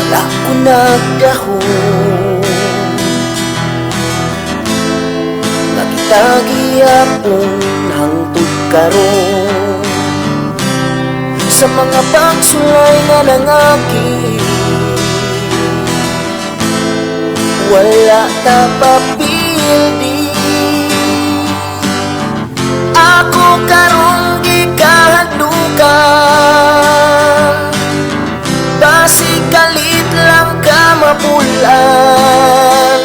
wala ko nagdahon. Nagitagiapon hangtod karon sa mga pagsulay nga nangagi. Wala ta papildi, ako karong gikahadukan. Basi kalit lang ka mapulan,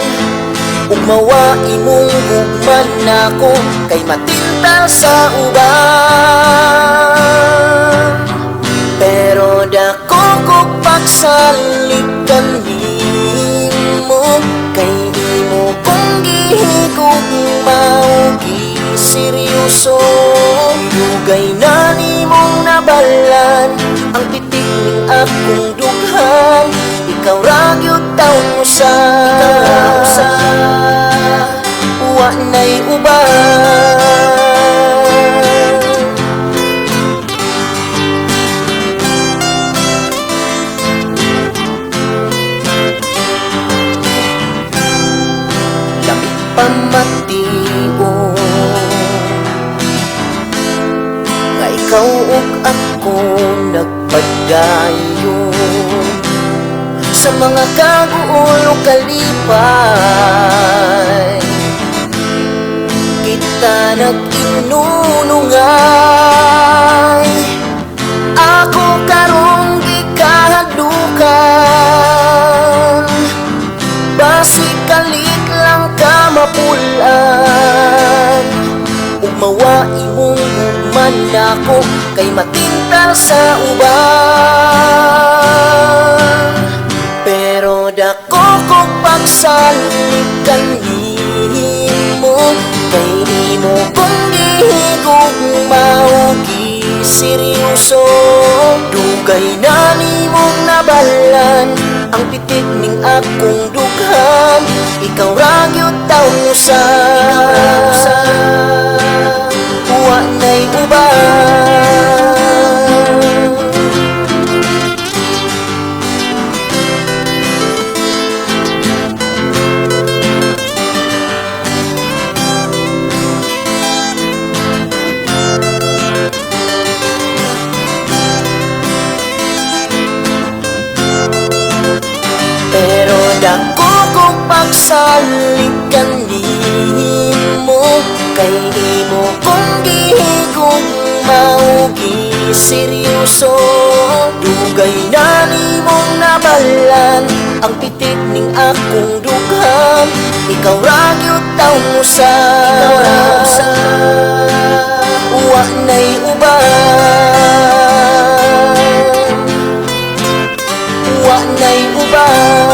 ug mawa imong gugman nako kay matintal sa uban. Pero dako ko pagsalikan nimo, kay imo kong gihigugmaw seryoso. Dugay na nimong nabalan ang titik ning akong dughan. Ikaw ra gyud taon usa, wa nay uban. Lamig pamatigo nga ikaw ug ako nagpadayon sa mga kaguulo kalipay. Kita nag-inunungay, ako karong gikahadukan. Basi kalit lang ka mapulan, ug mawa imong gugman nako kay matintal sa uban. Pero dako ko pagsalikan nimo, kay imo kong gihigugmaw seryoso. Dugay na nimong nabalan ang pitik ning akong dughan. Ikaw ra gyud taon usa, wa nay uban. Pero dako ko pagsalikan nimo, kay imo kong gihigugmaw seryoso. Dugay na nimong nabalan ang pitik ning akong dughan. Ikaw ra gyud taon usa, wa nay uban, wa nay uban.